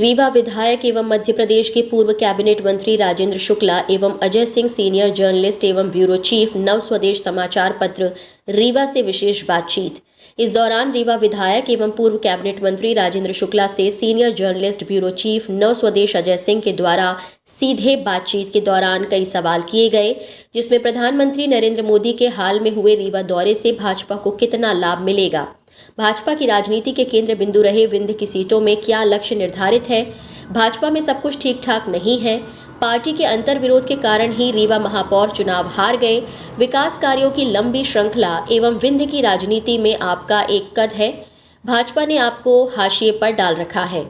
रीवा विधायक एवं मध्य प्रदेश के पूर्व कैबिनेट मंत्री राजेंद्र शुक्ला एवं अजय सिंह सीनियर जर्नलिस्ट एवं ब्यूरो चीफ नव स्वदेश समाचार पत्र रीवा से विशेष बातचीत। इस दौरान रीवा विधायक एवं पूर्व कैबिनेट मंत्री राजेंद्र शुक्ला से सीनियर जर्नलिस्ट ब्यूरो चीफ नव स्वदेश अजय सिंह के द्वारा सीधे बातचीत के दौरान कई सवाल किए गए, जिसमें प्रधानमंत्री नरेंद्र मोदी के हाल में हुए रीवा दौरे से भाजपा को कितना लाभ मिलेगा, भाजपा की राजनीति के केंद्र बिंदु रहे विंध्य की सीटों में क्या लक्ष्य निर्धारित है, भाजपा में सब कुछ ठीक ठाक नहीं है, पार्टी के अंतर विरोध के कारण ही रीवा महापौर चुनाव हार गए, विकास कार्यों की लंबी श्रृंखला एवं विंध्य की राजनीति में आपका एक कद है, भाजपा ने आपको हाशिए पर डाल रखा है,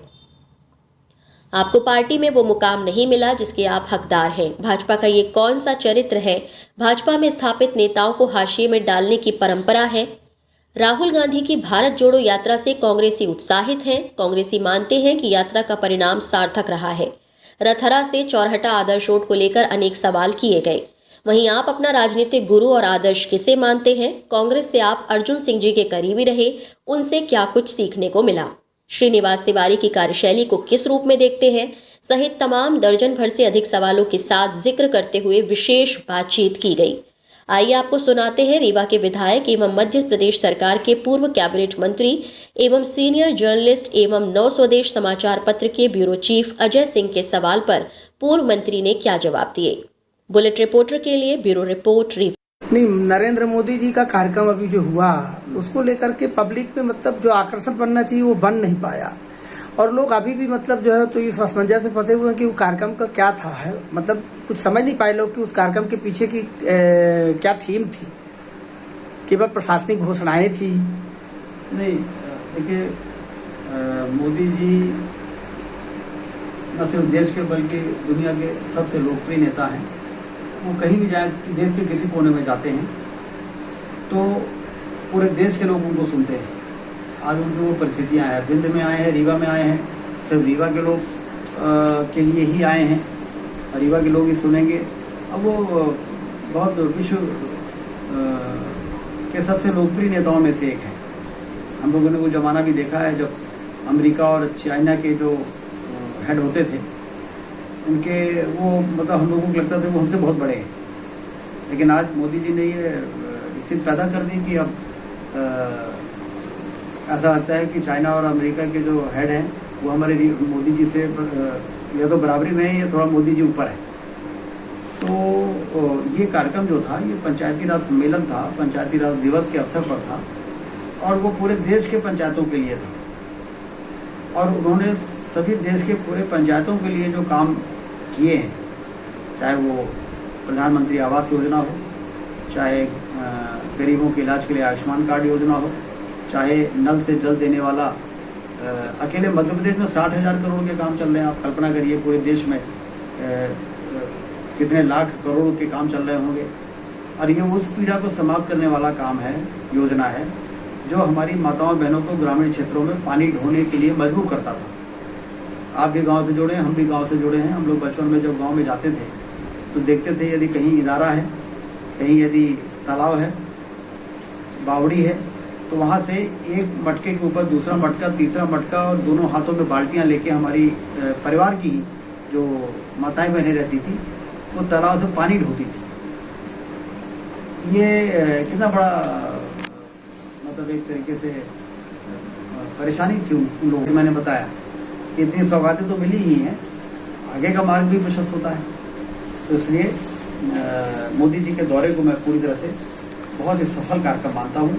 आपको पार्टी में वो मुकाम नहीं मिला जिसके आप हकदार हैं। भाजपा का ये कौन सा चरित्र है? भाजपा में स्थापित नेताओं को हाशिए में डालने की परंपरा है। राहुल गांधी की भारत जोड़ो यात्रा से कांग्रेसी उत्साहित हैं। कांग्रेसी मानते हैं कि यात्रा का परिणाम सार्थक रहा है। रथरा से चौरहटा आदर्श रोड को लेकर अनेक सवाल किए गए। वहीं आप अपना राजनीतिक गुरु और आदर्श किसे मानते हैं? कांग्रेस से आप अर्जुन सिंह जी के करीबी रहे, उनसे क्या कुछ सीखने को मिला? श्रीनिवास तिवारी की कार्यशैली को किस रूप में देखते हैं? सहित तमाम दर्जन भर से अधिक सवालों के साथ जिक्र करते हुए विशेष बातचीत की गई। आइए आपको सुनाते हैं रीवा के विधायक एवं मध्य प्रदेश सरकार के पूर्व कैबिनेट मंत्री एवं सीनियर जर्नलिस्ट एवं नव स्वदेश समाचार पत्र के ब्यूरो चीफ अजय सिंह के सवाल पर पूर्व मंत्री ने क्या जवाब दिए। बुलेट रिपोर्टर के लिए ब्यूरो रिपोर्ट रीवा। नहीं, नरेंद्र मोदी जी का कार्यक्रम अभी जो हुआ उसको लेकर के पब्लिक में मतलब जो आकर्षण बनना चाहिए वो बन नहीं पाया, और लोग अभी भी मतलब जो है तो इस असमंजस में फंसे हुए हैं कि वो कार्यक्रम का क्या था है, मतलब कुछ समझ नहीं पाए लोग कि उस कार्यक्रम के पीछे की क्या थीम थी। केवल प्रशासनिक घोषणाएं थी। नहीं, देखिए, मोदी जी न सिर्फ देश के बल्कि दुनिया के सबसे लोकप्रिय नेता हैं। वो कहीं भी जाए, देश के किसी कोने में जाते हैं तो पूरे देश के लोग उनको सुनते हैं। आज उनकी वो परिस्थितियाँ हैं, विंध्य में आए हैं, रीवा में आए हैं, सिर्फ रीवा के लोग के लिए ही आए हैं, रीवा के लोग ही सुनेंगे। अब वो बहुत विश्व के सबसे लोकप्रिय नेताओं में से एक है। हम लोगों ने वो जमाना भी देखा है जब अमेरिका और चाइना के जो हेड होते थे उनके वो मतलब हम लोगों को लगता था वो हमसे बहुत बड़े हैं, लेकिन आज मोदी जी ने ये स्थिति पैदा कर दी कि अब ऐसा लगता है कि चाइना और अमेरिका के जो हेड हैं वो हमारे मोदी जी से या तो बराबरी में है या थोड़ा मोदी जी ऊपर है। तो ये कार्यक्रम जो था ये पंचायती राज सम्मेलन था, पंचायती राज दिवस के अवसर पर था, और वो पूरे देश के पंचायतों के लिए था, और उन्होंने सभी देश के पूरे पंचायतों के लिए जो काम किए हैं, चाहे वो प्रधानमंत्री आवास योजना हो, चाहे गरीबों के इलाज के लिए आयुष्मान कार्ड योजना हो, चाहे नल से जल देने वाला, अकेले मध्य प्रदेश में 60,000 करोड़ के काम चल रहे हैं। आप कल्पना करिए पूरे देश में कितने लाख करोड़ के काम चल रहे होंगे। और ये उस पीड़ा को समाप्त करने वाला काम है, योजना है, जो हमारी माताओं बहनों को ग्रामीण क्षेत्रों में पानी ढोने के लिए मजबूर करता था। आप भी गांव से जुड़े हैं, हम भी गांव से जुड़े हैं। हम लोग बचपन में जब गांव में जाते थे तो देखते थे यदि कहीं इदारा है, कहीं यदि तालाब है, बावड़ी है, तो वहाँ से एक मटके के ऊपर दूसरा मटका, तीसरा मटका, और दोनों हाथों में बाल्टियाँ लेके हमारी परिवार की जो माताएं बहनें रहती थी वो तालाब से पानी ढोती थी। ये कितना बड़ा मतलब एक तरीके से परेशानी थी उन लोगों को। मैंने बताया कि इतनी सौगातें तो मिली ही हैं, आगे का मार्ग भी प्रशस्त होता है। तो इसलिए मोदी जी के दौरे को मैं पूरी तरह से बहुत ही सफल कार्यक्रम मानता हूँ।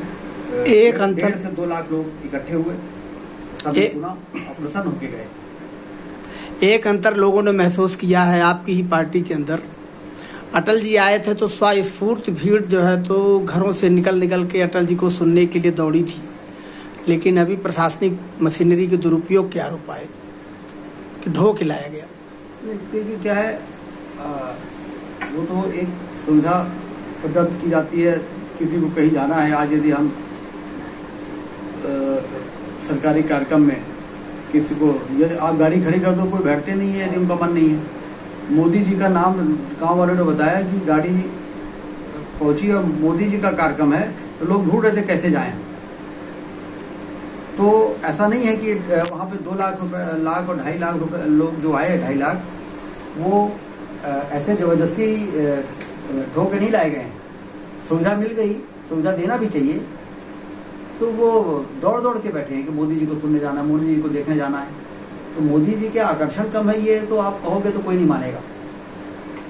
एक अंतर 1.5 से 2 लाख लोग इकट्ठे हुए, सबने सुना और प्रसन्न होके गए। एक अंतर लोगों ने महसूस किया है आपकी ही पार्टी के अंदर। अटल जी आए थे तो स्वस्फूर्त भीड़ जो है तो घरों से निकल के अटल जी को सुनने के लिए दौड़ी थी, लेकिन अभी प्रशासनिक मशीनरी के दुरुपयोग के आरोप आए कि ढो के लाया गया। देखिए क्या है, वो तो एक सुविधा प्रदत्त की जाती है, किसी को कहीं जाना है। आज यदि हम सरकारी कार्यक्रम में किसी को, यदि आप गाड़ी खड़ी कर दो, कोई बैठते नहीं है यदि उनका मन नहीं है। मोदी जी का नाम गांव वालों ने बताया कि गाड़ी पहुंची और मोदी जी का कार्यक्रम है, तो लोग ढूंढ रहे थे कैसे जाएं। तो ऐसा नहीं है कि वहाँ पे 2 लाख और 2.5 लाख रुपए लोग जो आए 2.5 लाख वो ऐसे जबरदस्ती ढो के नहीं लाए गए। सुविधा मिल गई, सुविधा देना भी चाहिए, तो वो दौड़ दौड़ के बैठे हैं कि मोदी जी को सुनने जाना है, मोदी जी को देखने जाना है। तो मोदी जी के आकर्षण कम है ये तो आप कहोगे तो कोई नहीं मानेगा।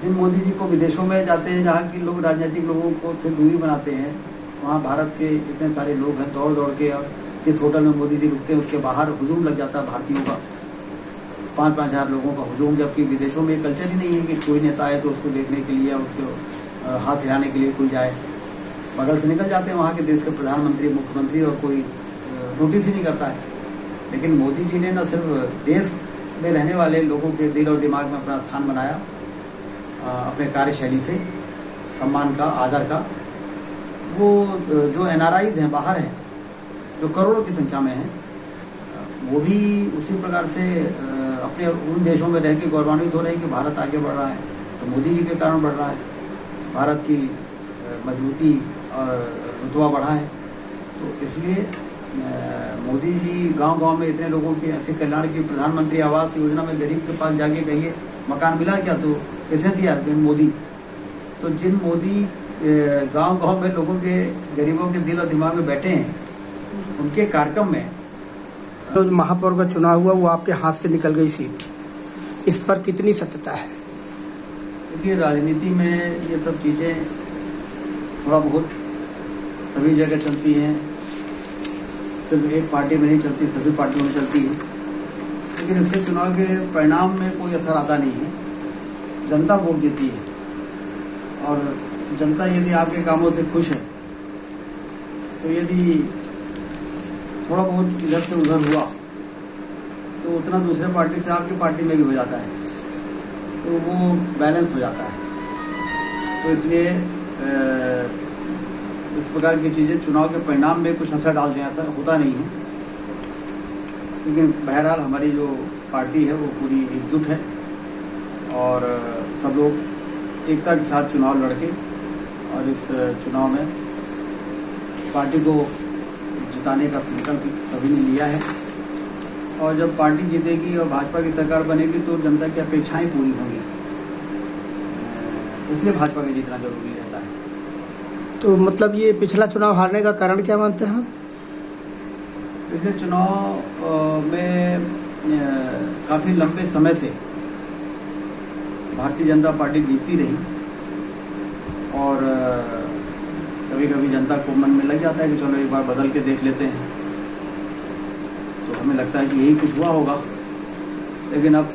जिन मोदी जी को विदेशों में जाते हैं, जहाँ के लोग राजनीतिक लोगों को से दूरी बनाते हैं, वहाँ भारत के इतने सारे लोग हैं, दौड़ दौड़ के, और जिस होटल में मोदी जी रुकते हैं उसके बाहर हुजूम लग जाता है भारतीयों का, 5-5 हज़ार लोगों का हुजूम। जबकि विदेशों में कल्चर ही नहीं है कि कोई नेता आए तो उसको देखने के लिए, उसको हाथ हिलाने के लिए कोई जाए। बगल से निकल जाते हैं वहाँ के देश के प्रधानमंत्री, मुख्यमंत्री, और कोई नोटिस ही नहीं करता है। लेकिन मोदी जी ने न सिर्फ देश में रहने वाले लोगों के दिल और दिमाग में अपना स्थान बनाया अपने कार्यशैली से, सम्मान का, आदर का। वो जो NRIs हैं, बाहर हैं, जो करोड़ों की संख्या में हैं, वो भी उसी प्रकार से अपने उन देशों में रह के गौरवान्वित हो रहे हैं कि भारत आगे बढ़ रहा है, तो मोदी जी के कारण बढ़ रहा है। भारत की मजबूती और रुतबा बढ़ा है। तो इसलिए मोदी जी गांव-गांव में इतने लोगों की ऐसे कल्याण की प्रधानमंत्री आवास योजना में गरीब के पास जाके कहिए मकान मिला क्या, तो किसने दिया? मोदी। तो जिन मोदी गांव-गांव में लोगों के, गरीबों के दिल और दिमाग में बैठे हैं, उनके कार्यक्रम में तो महापौर का चुनाव हुआ वो आपके हाथ से निकल गई सीट, इस पर कितनी सत्यता है? देखिए, राजनीति में ये सब चीज़ें थोड़ा बहुत सभी जगह चलती हैं, सिर्फ एक पार्टी में नहीं चलती, सभी पार्टियों में चलती है। लेकिन इससे चुनाव के परिणाम में कोई असर आता नहीं है। जनता वोट देती है, और जनता यदि आपके कामों से खुश है, तो यदि थोड़ा बहुत इधर से उधर हुआ तो उतना दूसरे पार्टी से आपकी पार्टी में भी हो जाता है, तो वो बैलेंस हो जाता है। तो इसलिए इस प्रकार की चीज़ें चुनाव के परिणाम में कुछ असर डालते हैं, ऐसा होता नहीं है। लेकिन बहरहाल हमारी जो पार्टी है वो पूरी एकजुट है, और सब लोग एकता के साथ चुनाव लड़के, और इस चुनाव में पार्टी को जिताने का संकल्प सभी ने लिया है। और जब पार्टी जीतेगी और भाजपा की सरकार बनेगी तो जनता की अपेक्षाएं पूरी होंगी, इसलिए भाजपा का जीतना जरूरी रहता है। तो मतलब ये पिछला चुनाव हारने का कारण क्या मानते हैं? पिछले चुनाव में काफ़ी लंबे समय से भारतीय जनता पार्टी जीतती रही, और कभी कभी जनता को मन में लग जाता है कि चलो एक बार बदल के देख लेते हैं, तो हमें लगता है कि यही कुछ हुआ होगा। लेकिन अब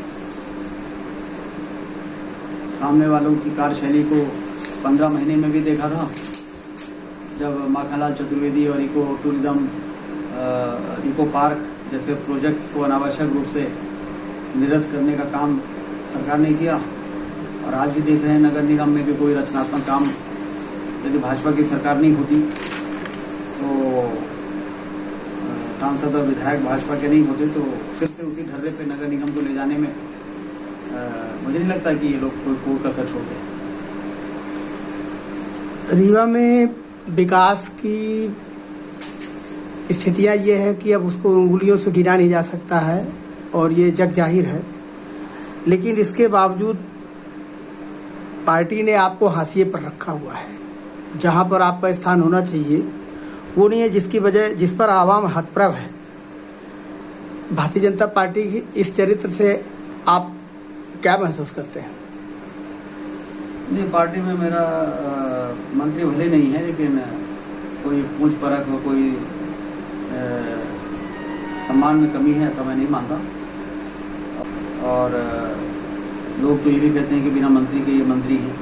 सामने वालों की कार्यशैली को 15 महीने में भी देखा था, जब माखनलाल चतुर्वेदी और इको टूरिज्म, इको पार्क जैसे प्रोजेक्ट को अनावश्यक रूप से निरस्त करने का काम सरकार ने किया। और आज भी देख रहे हैं नगर निगम में कि कोई रचनात्मक काम यदि भाजपा की सरकार नहीं होती, तो सांसद और विधायक भाजपा के नहीं होते, तो फिर से उसी ढर्रे पे नगर निगम को ले जाने में मुझे नहीं लगता कि ये लोग कोई कसर छोड़ते। रीवा में विकास की स्थितियां ये है कि अब उसको उंगलियों से गिना नहीं जा सकता है, और ये जग जाहिर है। लेकिन इसके बावजूद पार्टी ने आपको हाशिए पर रखा हुआ है, जहां पर आपका स्थान होना चाहिए वो नहीं है, जिसकी वजह जिस पर आवाम हतप्रभ है। भारतीय जनता पार्टी की इस चरित्र से आप क्या महसूस करते हैं? जी, पार्टी में मेरा मंत्री भले नहीं है, लेकिन कोई पूछ परख हो, कोई सम्मान में कमी है, ऐसा मैं नहीं मानता। और लोग तो ये भी कहते हैं कि बिना मंत्री के ये मंत्री हैं,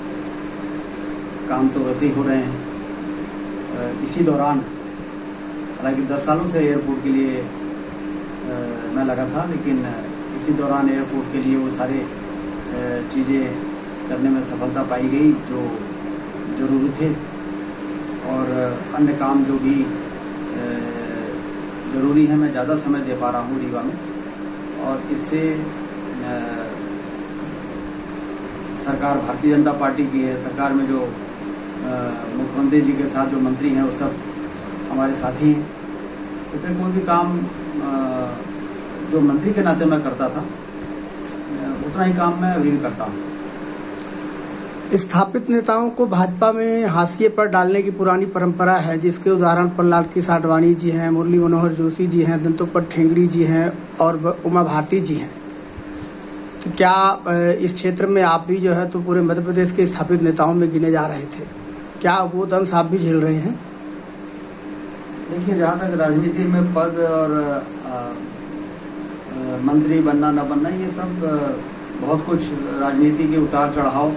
काम तो वैसे ही हो रहे हैं। इसी दौरान, हालांकि 10 सालों से एयरपोर्ट के लिए मैं लगा था, लेकिन इसी दौरान एयरपोर्ट के लिए वो सारे चीज़ें करने में सफलता पाई गई जो जरूरी थे, और अन्य काम जो भी ज़रूरी है मैं ज़्यादा समय दे पा रहा हूँ रीवा में। और इससे सरकार भारतीय जनता पार्टी की है, सरकार में जो मुख्यमंत्री जी के साथ जो मंत्री हैं वो सब हमारे साथी हैं। इससे कोई भी काम जो मंत्री के नाते मैं करता था उतना ही काम मैं अभी भी करता हूँ। स्थापित नेताओं को भाजपा में हाशिए पर डालने की पुरानी परंपरा है, जिसके उदाहरण पर लाल कृष्ण आडवाणी जी हैं, मुरली मनोहर जोशी जी हैं, दंतोपंत ठेंगड़ी जी हैं और उमा भारती जी हैं। तो क्या इस क्षेत्र में आप भी जो है तो पूरे मध्य प्रदेश के स्थापित नेताओं में गिने जा रहे थे, क्या वो दंश आप भी झेल रहे हैं? देखिए, जहाँ तक राजनीति में पद और मंत्री बनना न बनना, ये सब बहुत कुछ राजनीति के उतार चढ़ाव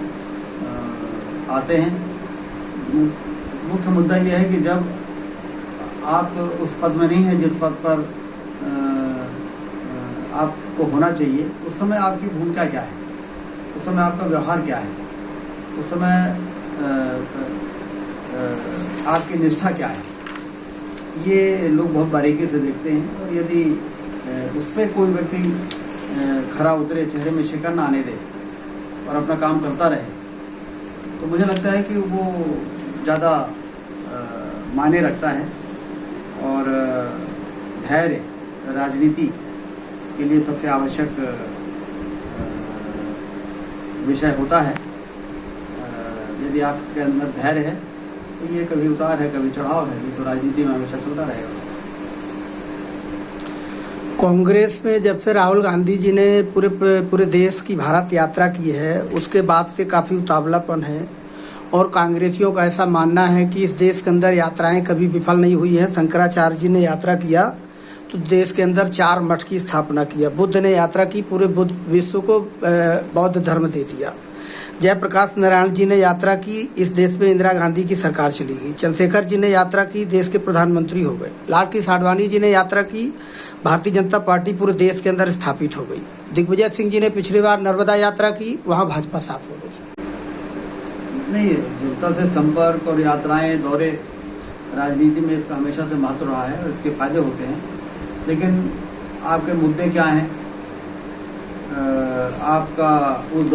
आते हैं। मुख्य मुद्दा यह है कि जब आप उस पद में नहीं है जिस पद पर आपको होना चाहिए, उस समय आपकी भूमिका क्या है, उस समय आपका व्यवहार क्या है, उस समय आपकी निष्ठा क्या है, ये लोग बहुत बारीकी से देखते हैं। और यदि उस पर कोई व्यक्ति खरा उतरे, चेहरे में शिकन ना आने दे और अपना काम करता रहे, तो मुझे लगता है कि वो ज़्यादा मायने रखता है। और धैर्य राजनीति के लिए सबसे आवश्यक विषय होता है। यदि आपके अंदर धैर्य है तो ये कभी उतार है कभी चढ़ाव है, ये तो राजनीति में हमेशा चलता रहेगा। कांग्रेस में जब से राहुल गांधी जी ने पूरे देश की भारत यात्रा की है, उसके बाद से काफ़ी उतावलापन है और कांग्रेसियों का ऐसा मानना है कि इस देश के अंदर यात्राएं कभी विफल नहीं हुई है। शंकराचार्य जी ने यात्रा किया तो देश के अंदर 4 मठ की स्थापना किया, बुद्ध ने यात्रा की, पूरे बुद्ध विश्व को बौद्ध धर्म दे दिया, जयप्रकाश नारायण जी ने यात्रा की, इस देश में इंदिरा गांधी की सरकार चली गई, चंद्रशेखर जी ने यात्रा की, देश के प्रधानमंत्री हो गए, लाल कृष्ण आडवाणी जी ने यात्रा की, भारतीय जनता पार्टी पूरे देश के अंदर स्थापित हो गई, दिग्विजय सिंह जी ने पिछली बार नर्मदा यात्रा की, वहां भाजपा साफ हो गई। नहीं, जनता से संपर्क और यात्राएं, दौरे राजनीति में इसका हमेशा से महत्व रहा है और इसके फायदे होते हैं। लेकिन आपके मुद्दे क्या हैं, आपका उस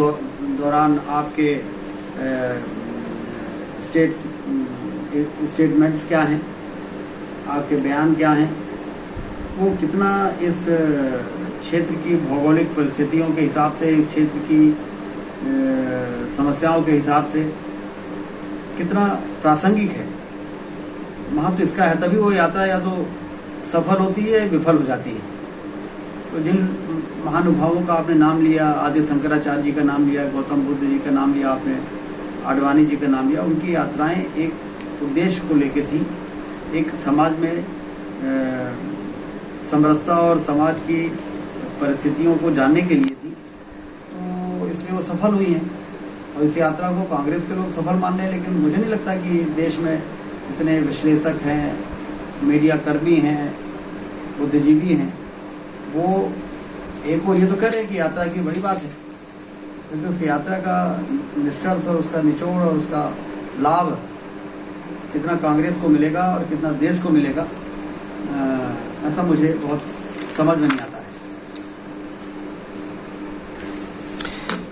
दौरान आपके स्टेटमेंट्स क्या हैं, आपके बयान क्या हैं, वो कितना इस क्षेत्र की भौगोलिक परिस्थितियों के हिसाब से, इस क्षेत्र की समस्याओं के हिसाब से कितना प्रासंगिक है, महत्व इसका है। तभी वो यात्रा या तो सफल होती है, विफल हो जाती है। तो जिन महानुभावों का आपने नाम लिया, आदि शंकराचार्य जी का नाम लिया, गौतम बुद्ध जी का नाम लिया, आपने आडवाणी जी का नाम लिया, उनकी यात्राएं एक उद्देश्य को लेके थी, एक समाज में समरसता और समाज की परिस्थितियों को जानने के लिए थी, तो इसलिए वो सफल हुई हैं। और इस यात्रा को कांग्रेस के लोग सफल मान रहे हैं, लेकिन मुझे नहीं लगता कि देश में इतने विश्लेषक हैं, मीडिया कर्मी हैं, बुद्धिजीवी हैं, वो एक और ये तो कह रहे हैं कि यात्रा की बड़ी बात है, क्योंकि उस यात्रा का निष्कर्ष और उसका निचोड़ और उसका लाभ कितना कांग्रेस को मिलेगा और कितना देश को मिलेगा, ऐसा मुझे बहुत समझ में नहीं आता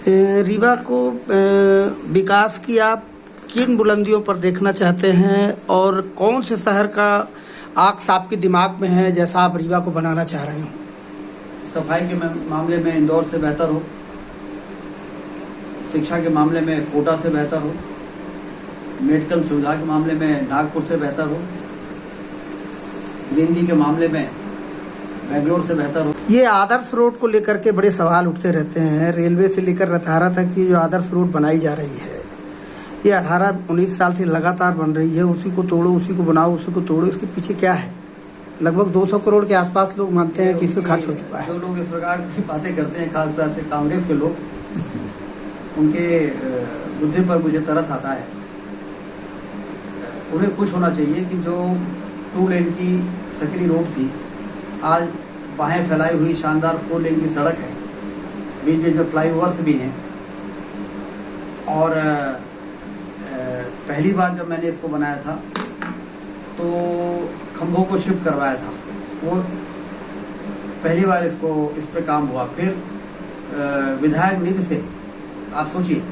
है। रीवा को विकास की आप किन बुलंदियों पर देखना चाहते हैं और कौन से शहर का आक्स आपके दिमाग में है जैसा आप रीवा को बनाना चाह रहे हो? सफाई के मामले में इंदौर से बेहतर हो, शिक्षा के मामले में कोटा से बेहतर हो, मेडिकल सुविधा के मामले में नागपुर से बेहतर हो, हिंदी के मामले में बेंगलोर से बेहतर हो। ये आदर्श रोड को लेकर के बड़े सवाल उठते रहते हैं। रेलवे से लेकर रतहारा तक की जो आदर्श रोड बनाई जा रही है, ये 18-19 साल से लगातार बन रही है। उसी को तोड़ो, उसी को बनाओ, उसी को तोड़ो, इसके पीछे क्या है? लगभग 200 करोड़ के आसपास लोग मानते हैं कि इसमें खर्च हो चुका है। जो लोग इस प्रकार की बातें करते हैं, खासतौर से कांग्रेस के लोग, उनके बुद्धि पर मुझे तरस आता है। उन्हें खुश होना चाहिए कि जो 2 लेन की सकरी रोड थी, आज बाहें फैलाई हुई शानदार 4 लेन की सड़क है, बीच बीच में फ्लाईओवर्स भी हैं। और पहली बार जब मैंने इसको बनाया था तो खंभों को शिफ्ट करवाया था, वो पहली बार इस पे काम हुआ। फिर विधायक निधि से, आप सोचिए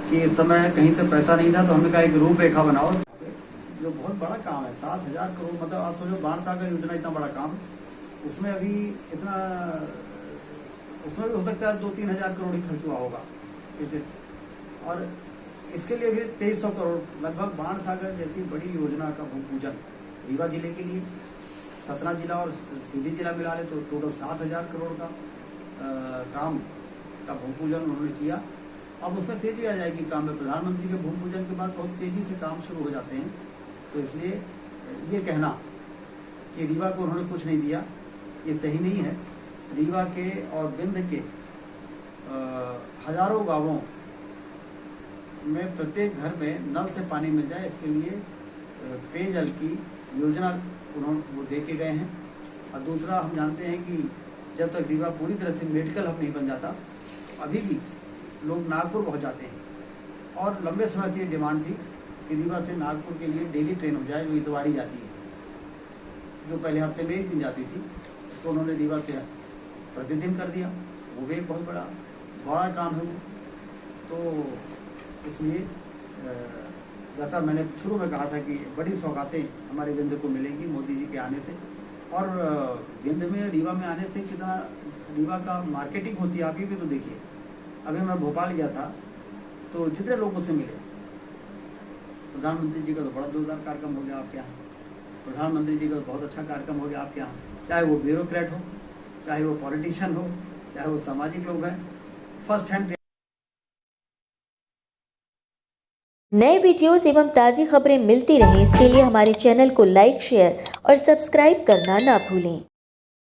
कि इस समय कहीं से पैसा नहीं था, तो हमने कहा एक रूपरेखा बनाओ, जो बहुत बड़ा काम है, 7,000 करोड़, मतलब आप सोचो बाण सागर योजना इतना बड़ा काम, उसमें अभी इतना, उसमें भी हो सकता है 2-3 हज़ार करोड़ ही खर्च हुआ होगा। और इसके लिए भी 2300 करोड़ लगभग बाण सागर जैसी बड़ी योजना का भूमि पूजन रीवा जिले के लिए, सतना जिला और सीधी जिला मिला ले तो टोटल 7,000 करोड़ का काम का भूमि पूजन उन्होंने किया। अब उसमें तेजी आ जाएगी काम में। प्रधानमंत्री के भूमि पूजन के बाद बहुत तेजी से काम शुरू हो जाते हैं। तो इसलिए ये कहना कि रीवा को उन्होंने कुछ नहीं दिया, ये सही नहीं है। रीवा के और बिंद के हजारों गांवों में प्रत्येक घर में नल से पानी मिल जाए, इसके लिए पेयजल की योजना उन्होंने वो दे के गए हैं। और दूसरा, हम जानते हैं कि जब तक रीवा पूरी तरह से मेडिकल हब नहीं बन जाता, अभी भी लोग नागपुर पहुंच जाते हैं। और लंबे समय से ये डिमांड थी कि रीवा से नागपुर के लिए डेली ट्रेन हो जाए, जो इतवारी जाती है, जो पहले हफ्ते में 1 दिन जाती थी, तो उन्होंने रीवा से प्रतिदिन कर दिया। वो भी एक बहुत बड़ा काम है वो। तो इसलिए जैसा मैंने शुरू में कहा था कि बड़ी सौगातें हमारे विंध्य को मिलेंगी मोदी जी के आने से। और विंध्य में, रीवा में आने से कितना रीवा का मार्केटिंग होती है, आप ये भी तो देखिए। अभी मैं भोपाल गया था तो जितने लोग मुझसे मिले, प्रधानमंत्री जी का तो बड़ा जोरदार कार्यक्रम हो गया आपके यहाँ, प्रधानमंत्री जी का बहुत अच्छा कार्यक्रम हो गया आपके यहाँ, चाहे वो ब्यूरोक्रेट हो, चाहे वो पॉलिटिशियन हो, चाहे वो सामाजिक लोग हैं, फर्स्ट हैंड। नए वीडियोस एवं ताज़ी खबरें मिलती रहें, इसके लिए हमारे चैनल को लाइक, शेयर और सब्सक्राइब करना ना भूलें।